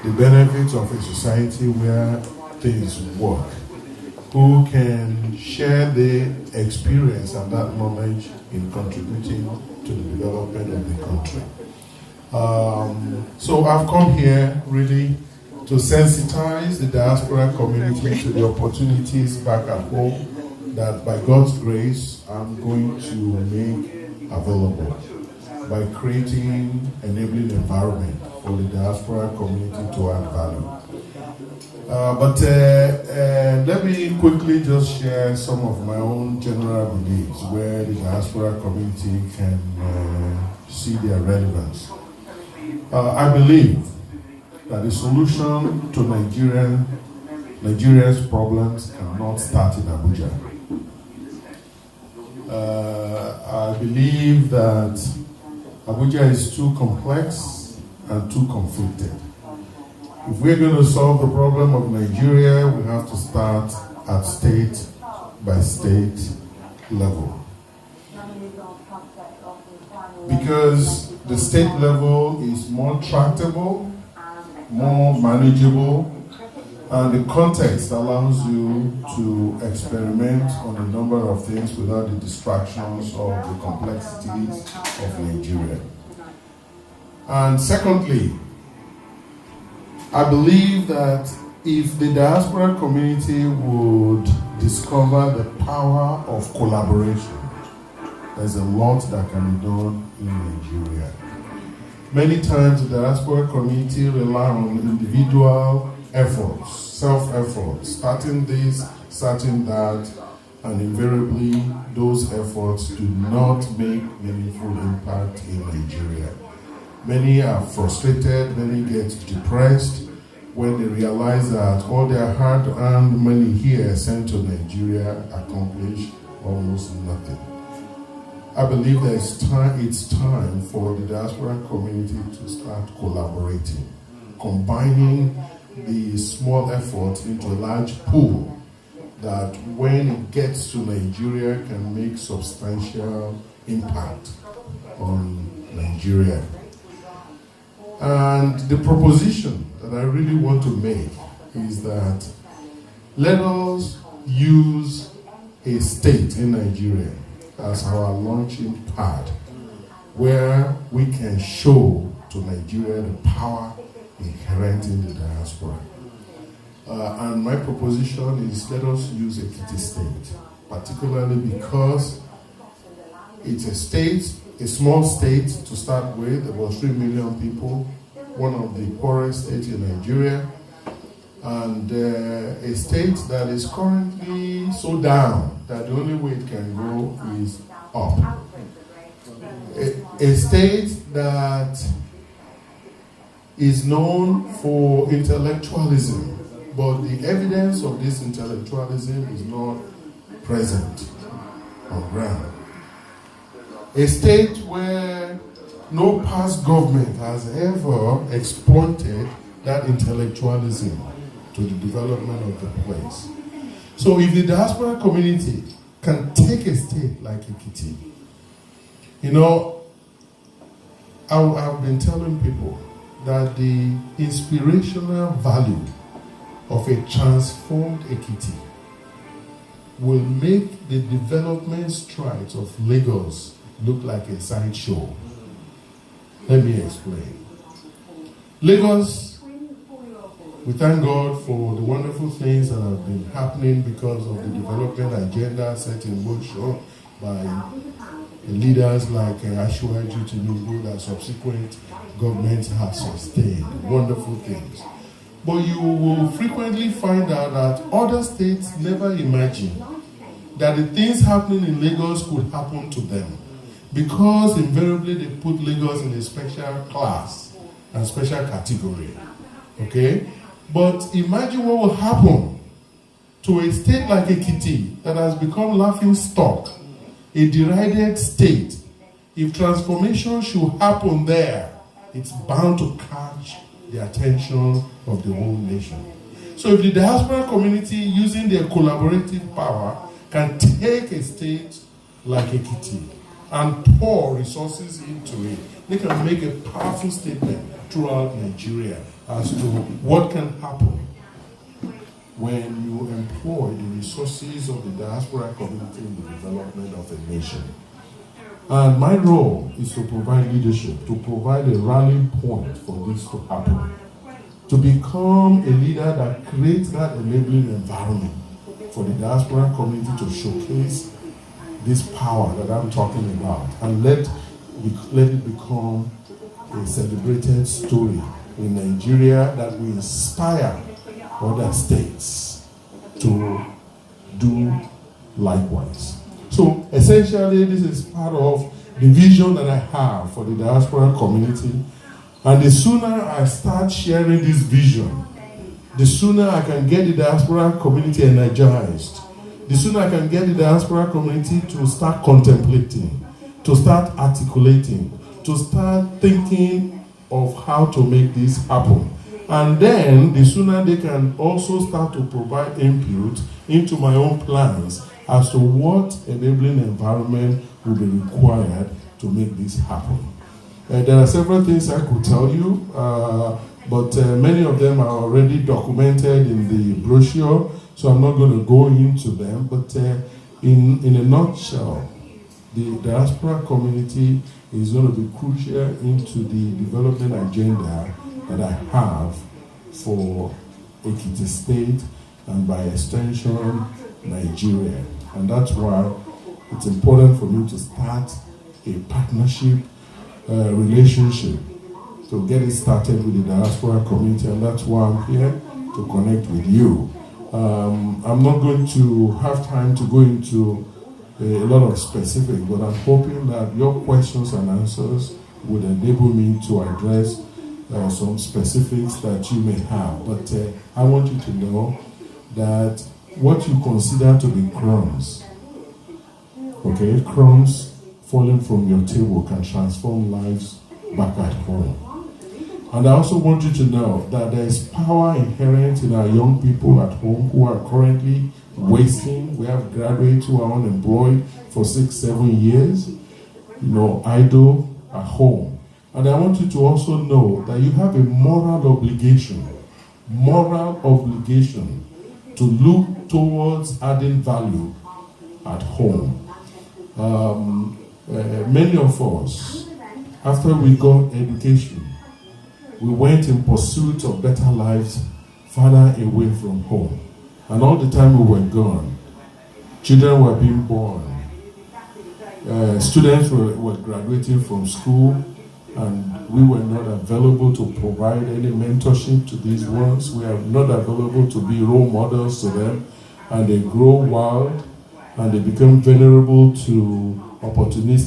the benefits of a society where things work, who can share the experience and that knowledge in contributing to the development of the country. So I've come here really to sensitize the diaspora community to the opportunities back at home that by God's grace I'm going to make available by creating enabling environment for the diaspora community to add value. But let me quickly just share some of my own general beliefs where the diaspora community can see their relevance. I believe that the solution to Nigeria's problems cannot start in Abuja. I believe that Abuja is too complex and too conflicted. If we're going to solve the problem of Nigeria, we have to start at state by state level. Because the state level is more tractable, more manageable, and the context allows you to experiment on a number of things without the distractions or the complexities of Nigeria. And secondly, I believe that if the diaspora community would discover the power of collaboration, there's a lot that can be done in Nigeria. Many times the diaspora community rely on individual efforts, self-efforts, starting this, starting that, and invariably those efforts do not make meaningful impact in Nigeria. Many are frustrated, many get depressed when they realize that all their hard-earned money here sent to Nigeria accomplish almost nothing. I believe that it's time for the diaspora community to start collaborating, combining the small efforts into a large pool that when it gets to Nigeria can make substantial impact on Nigeria. And the proposition that I really want to make is that let us use a state in Nigeria as our launching pad where we can show to Nigeria the power inherent in the diaspora. And my proposition is let us use Ekiti State, particularly because it's a state, a small state to start with, about 3 million people, one of the poorest states in Nigeria, and a state that is currently so down that the only way it can go is up. A state that is known for intellectualism, but the evidence of this intellectualism is not present on ground. A state where no past government has ever exploited that intellectualism to the development of the place. So if the diaspora community can take a state like Ekiti, you know, I've been telling people that the inspirational value of a transformed Ekiti will make the development strides of Lagos look like a sideshow. Let me explain. Lagos, we thank God for the wonderful things that have been happening because of the development agenda set in motion by leaders like Asiwaju Tinubu that subsequent governments have sustained. Wonderful things. But you will frequently find out that other states never imagined that the things happening in Lagos could happen to them, because invariably they put Lagos in a special class and special category. Okay? But imagine what will happen to a state like Ekiti that has become laughing stock, a derided state. If transformation should happen there, it's bound to catch the attention of the whole nation. So if the diaspora community, using their collaborative power, can take a state like Ekiti and pour resources into it, they can make a powerful statement, throughout Nigeria as to what can happen when you employ the resources of the diaspora community in the development of a nation. And my role is to provide leadership, to provide a rallying point for this to happen, to become a leader that creates that enabling environment for the diaspora community to showcase this power that I'm talking about, and let it become a celebrated story in Nigeria that will inspire other states to do likewise. So essentially, this is part of the vision that I have for the diaspora community. And the sooner I start sharing this vision, the sooner I can get the diaspora community energized, the sooner I can get the diaspora community to start contemplating, to start articulating, to start thinking of how to make this happen. And then the sooner they can also start to provide input into my own plans as to what enabling environment will be required to make this happen. There are several things I could tell you, but many of them are already documented in the brochure, so I'm not going to go into them. But in a nutshell, the diaspora community is going to be crucial into the development agenda that I have for Ekiti State and by extension Nigeria. And that's why it's important for me to start a partnership relationship to get it started with the diaspora community, and that's why I'm here to connect with you. I'm not going to have time to go into a lot of specifics, but I'm hoping that your questions and answers would enable me to address some specifics that you may have. But I want you to know that what you consider to be crumbs, okay, crumbs falling from your table can transform lives back at home. And I also want you to know that there is power inherent in our young people at home who are currently wasting. We have graduates who are unemployed for 6-7 years, idle at home. And I want you to also know that you have a moral obligation to look towards adding value at home. Many of us, after we got education, we went in pursuit of better lives farther away from home. And all the time we were gone, children were being born, students were graduating from school, and we were not available to provide any mentorship to these ones. We are not available to be role models to them, and they grow wild and they become vulnerable to opportunistic